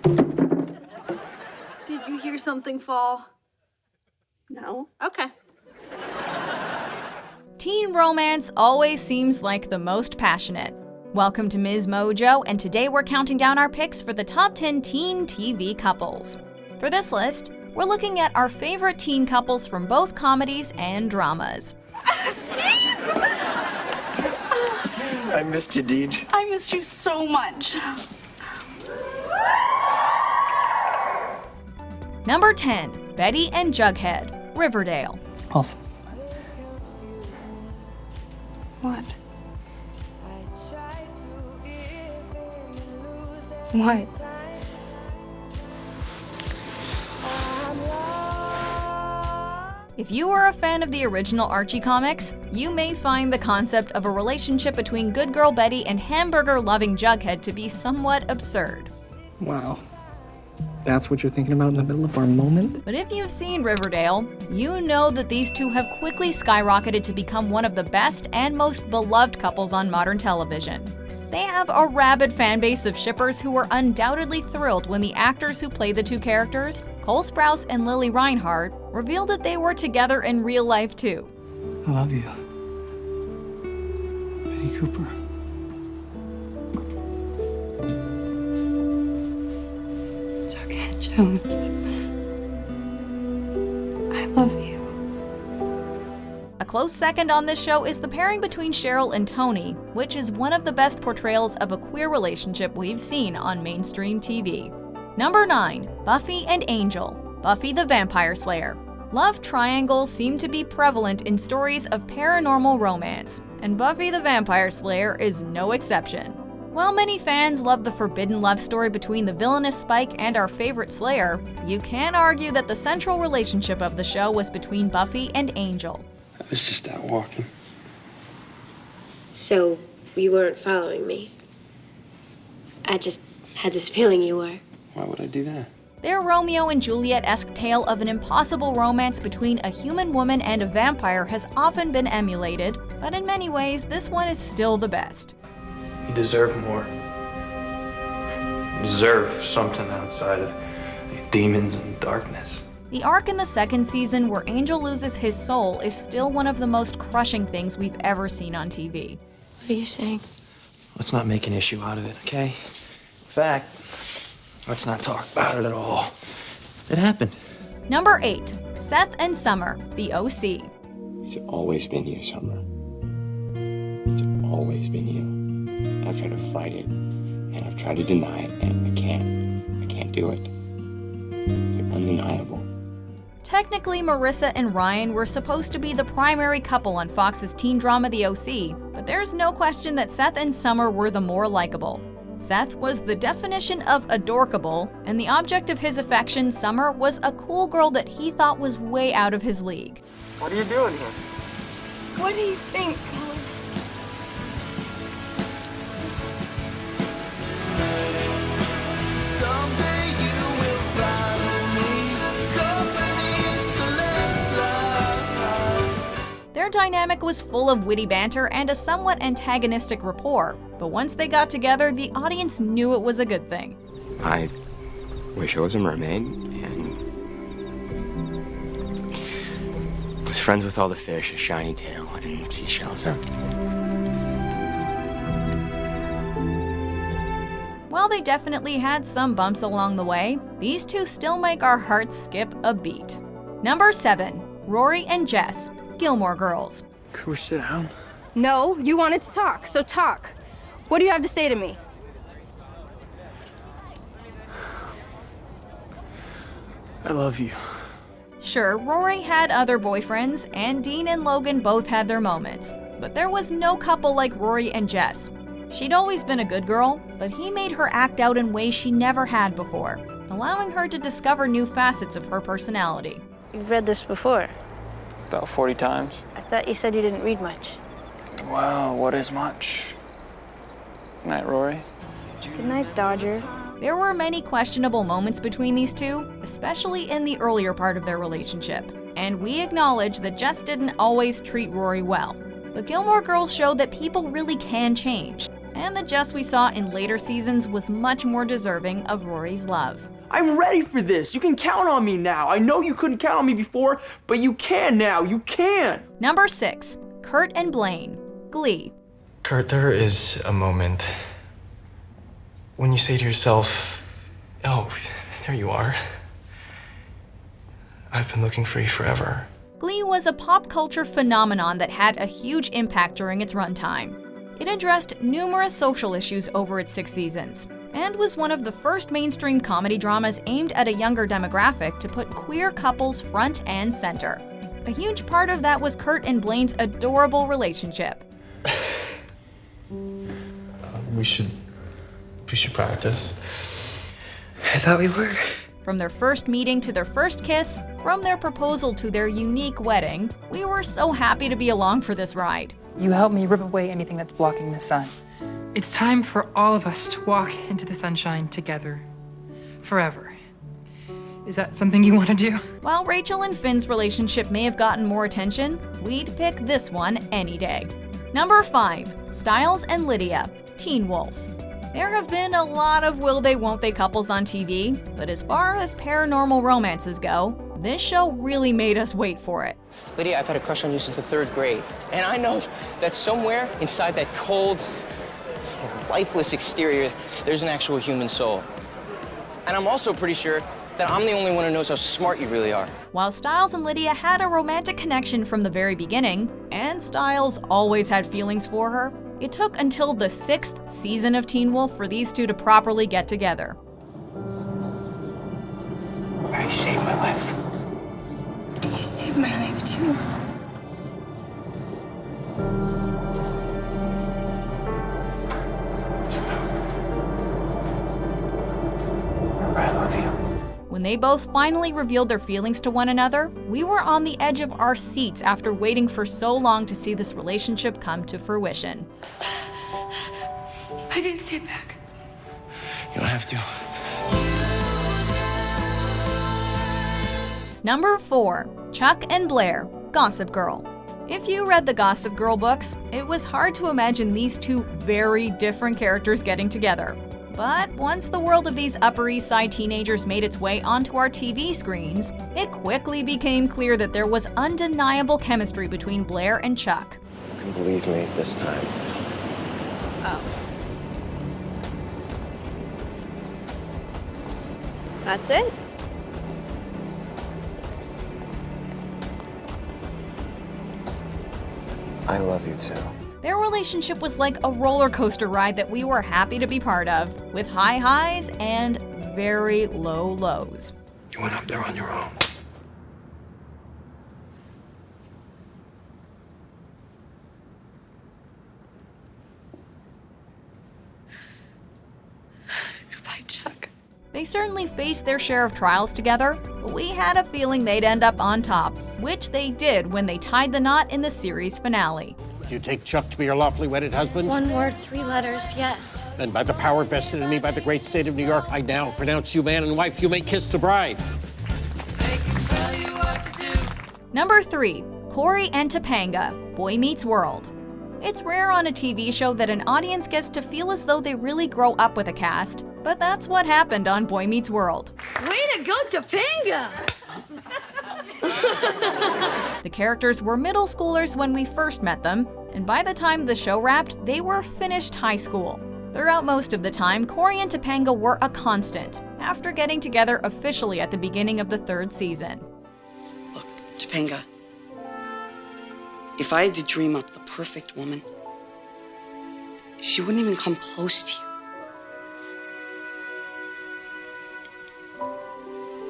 Did you hear something fall? No? Okay. Teen romance always seems like the most passionate. Welcome to MsMojo, and today we're counting down our picks for the top 10 teen TV couples. For this list, we're looking at our favorite teen couples from both comedies and dramas. Steve! I missed you, Deej. I missed you so much. Number 10, Betty and Jughead, Riverdale. Awesome. What? What? If you are a fan of the original Archie comics, you may find the concept of a relationship between good girl Betty and hamburger-loving Jughead to be somewhat absurd. Wow. That's what you're thinking about in the middle of our moment? But if you've seen Riverdale, you know that these two have quickly skyrocketed to become one of the best and most beloved couples on modern television. They have a rabid fan base of shippers who were undoubtedly thrilled when the actors who play the two characters, Cole Sprouse and Lily Reinhardt, revealed that they were together in real life too. I love you. Betty Cooper. Jughead Jones. I love you. A close second on this show is the pairing between Cheryl and Tony, which is one of the best portrayals of a queer relationship we've seen on mainstream TV. Number 9, Buffy and Angel, Buffy the Vampire Slayer. Love triangles seem to be prevalent in stories of paranormal romance, and Buffy the Vampire Slayer is no exception. While many fans love the forbidden love story between the villainous Spike and our favorite Slayer, you can argue that the central relationship of the show was between Buffy and Angel. I was just out walking. So, you weren't following me? I just had this feeling you were. Why would I do that? Their Romeo and Juliet-esque tale of an impossible romance between a human woman and a vampire has often been emulated, but in many ways, this one is still the best. You deserve more. You deserve something outside of demons and darkness. The arc in the second season where Angel loses his soul is still one of the most crushing things we've ever seen on TV. What are you saying? Let's not make an issue out of it, okay? In fact, let's not talk about it at all. It happened. Number 8, Seth and Summer, The OC. It's always been you, Summer. It's always been you. I've tried to fight it, and I've tried to deny it, and I can't. I can't do it. You're undeniable. Technically, Marissa and Ryan were supposed to be the primary couple on Fox's teen drama The OC, but there's no question that Seth and Summer were the more likable. Seth was the definition of adorkable, and the object of his affection, Summer, was a cool girl that he thought was way out of his league. What are you doing here? What do you think, Colin? Their dynamic was full of witty banter and a somewhat antagonistic rapport, but once they got together, the audience knew it was a good thing. I wish I was a mermaid and was friends with all the fish, a shiny tail, and seashells. While they definitely had some bumps along the way, these two still make our hearts skip a beat. Number 7, Rory and Jess, Gilmore Girls. Could we sit down? No, you wanted to talk, so talk. What do you have to say to me? I love you. Sure, Rory had other boyfriends, and Dean and Logan both had their moments, but there was no couple like Rory and Jess. She'd always been a good girl, but he made her act out in ways she never had before, allowing her to discover new facets of her personality. You've read this before. About 40 times. I thought you said you didn't read much. Wow, what is much? Good night, Rory. Good night, Dodger. There were many questionable moments between these two, especially in the earlier part of their relationship, and we acknowledge that Jess didn't always treat Rory well. But Gilmore Girls showed that people really can change. and the Jess we saw in later seasons was much more deserving of Rory's love. I'm ready for this. You can count on me now. I know you couldn't count on me before, but you can now. You can. Number 6. Kurt and Blaine. Glee. Kurt, there is a moment when you say to yourself, oh, there you are. I've been looking for you forever. Glee was a pop culture phenomenon that had a huge impact during its runtime. It addressed numerous social issues over its 6 seasons, and was one of the first mainstream comedy dramas aimed at a younger demographic to put queer couples front and center. A huge part of that was Kurt and Blaine's adorable relationship. We should practice. I thought we were. From their first meeting to their first kiss, from their proposal to their unique wedding, we were so happy to be along for this ride. You help me rip away anything that's blocking the sun. It's time for all of us to walk into the sunshine together. Forever. Is that something you want to do? While Rachel and Finn's relationship may have gotten more attention, we'd pick this one any day. Number 5. Stiles and Lydia. Teen Wolf. There have been a lot of will they won't they couples on TV, but as far as paranormal romances go, this show really made us wait for it. Lydia, I've had a crush on you since the 3rd grade. And I know that somewhere inside that cold, lifeless exterior, there's an actual human soul. And I'm also pretty sure that I'm the only one who knows how smart you really are. While Stiles and Lydia had a romantic connection from the very beginning, and Stiles always had feelings for her, it took until the 6th season of Teen Wolf for these two to properly get together. You saved my life. You saved my life too. I love you. When they both finally revealed their feelings to one another, we were on the edge of our seats after waiting for so long to see this relationship come to fruition. I didn't say it back. You don't have to. Number 4. Chuck and Blair. Gossip Girl. If you read the Gossip Girl books, it was hard to imagine these two very different characters getting together. But once the world of these Upper East Side teenagers made its way onto our TV screens, it quickly became clear that there was undeniable chemistry between Blair and Chuck. You can believe me this time. Oh. That's it? I love you too. Their relationship was like a roller coaster ride that we were happy to be part of, with high highs and very low lows. You went up there on your own. Goodbye, Chuck. They certainly faced their share of trials together, but we had a feeling they'd end up on top, which they did when they tied the knot in the series finale. You take Chuck to be your lawfully wedded husband? 1 word, 3 letters, yes. Then by the power vested in me by the great state of New York, I now pronounce you man and wife. You may kiss the bride. Number 3. Cory and Topanga. Boy Meets World. It's rare on a TV show that an audience gets to feel as though they really grow up with a cast, but that's what happened on Boy Meets World. Way to go, Topanga! The characters were middle schoolers when we first met them, and by the time the show wrapped, they were finished high school. Throughout most of the time, Cory and Topanga were a constant, after getting together officially at the beginning of the 3rd season. Look, Topanga, if I had to dream up the perfect woman, she wouldn't even come close to you.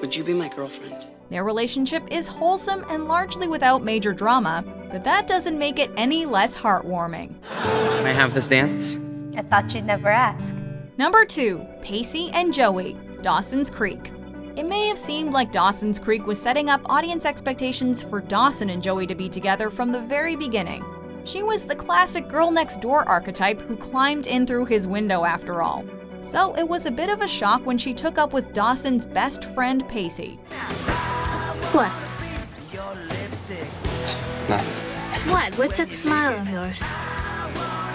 Would you be my girlfriend? Their relationship is wholesome and largely without major drama, but that doesn't make it any less heartwarming. Can I have this dance? I thought you'd never ask. Number 2. Pacey and Joey. Dawson's Creek. It may have seemed like Dawson's Creek was setting up audience expectations for Dawson and Joey to be together from the very beginning. She was the classic girl next door archetype who climbed in through his window after all. So it was a bit of a shock when she took up with Dawson's best friend, Pacey. What? Nothing. What? What's that smile of yours?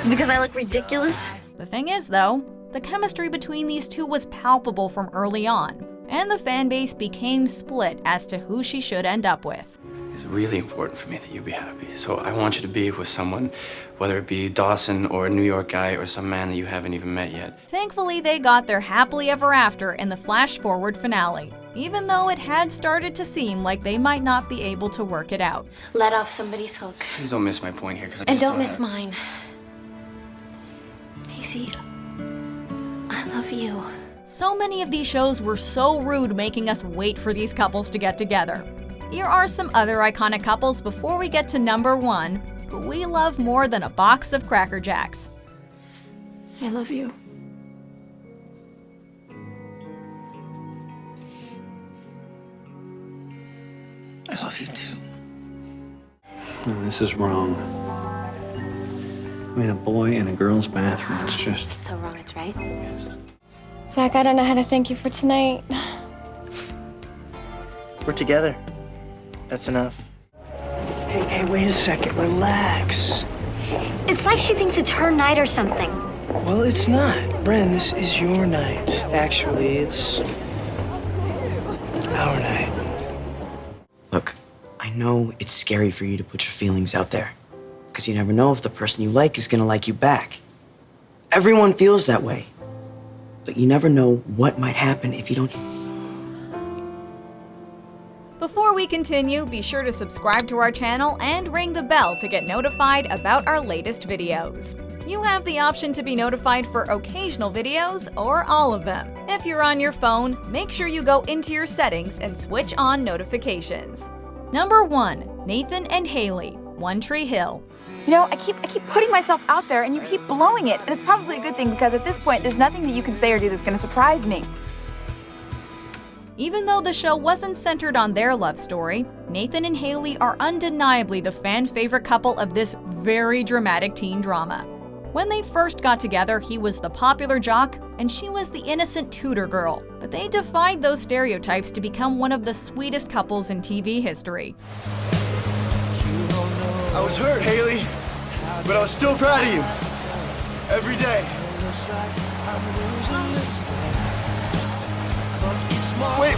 Is it because I look ridiculous? The thing is, though, the chemistry between these two was palpable from early on, and the fanbase became split as to who she should end up with. It's really important for me that you be happy. So I want you to be with someone, whether it be Dawson or a New York guy or some man that you haven't even met yet. Thankfully, they got their happily ever after in the flash-forward finale, even though it had started to seem like they might not be able to work it out. Let off somebody's hook. Please don't miss my point here, because I And just don't miss mine. Pacey, I love you. So many of these shows were so rude, making us wait for these couples to get together. Here are some other iconic couples before we get to number 1, who we love more than a box of Cracker Jacks. I love you. I love you too. No, this is wrong. I mean, a boy in a girl's bathroom, it's just... So wrong, it's right. Zach, I don't know how to thank you for tonight. We're together. That's enough. Hey, wait a second. Relax. It's like she thinks it's her night or something. Well, it's not. Bren, this is your night. Actually, it's our night. Look, I know it's scary for you to put your feelings out there, because you never know if the person you like is gonna like you back. Everyone feels that way, but you never know what might happen if you don't. Before we continue, be sure to subscribe to our channel and ring the bell to get notified about our latest videos. You have the option to be notified for occasional videos or all of them. If you're on your phone, make sure you go into your settings and switch on notifications. Number 1, Nathan and Haley, One Tree Hill. You know, I keep putting myself out there and you keep blowing it. And it's probably a good thing because at this point, there's nothing that you can say or do that's going to surprise me. Even though the show wasn't centered on their love story, Nathan and Haley are undeniably the fan-favorite couple of this very dramatic teen drama. When they first got together, he was the popular jock and she was the innocent tutor girl, but they defied those stereotypes to become one of the sweetest couples in TV history. I was hurt, Haley, but I was still proud of you. Every day. Wait,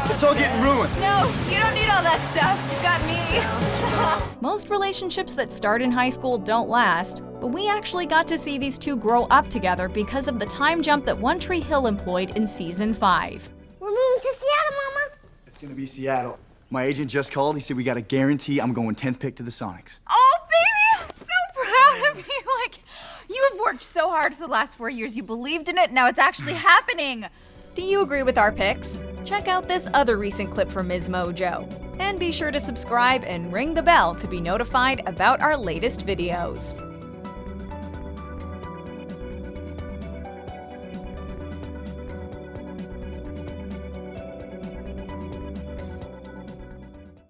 it's all getting ruined. No, you don't need all that stuff. You got me. Most relationships that start in high school don't last, but we actually got to see these two grow up together because of the time jump that One Tree Hill employed in season 5. We're moving to Seattle, Mama. It's gonna be Seattle. My agent just called. He said we got a guarantee I'm going 10th pick to the Sonics. Oh, baby, I'm so proud of you. Like, you have worked so hard for the last 4 years. You believed in it, now it's actually happening. Do you agree with our picks? Check out this other recent clip from MsMojo. And be sure to subscribe and ring the bell to be notified about our latest videos.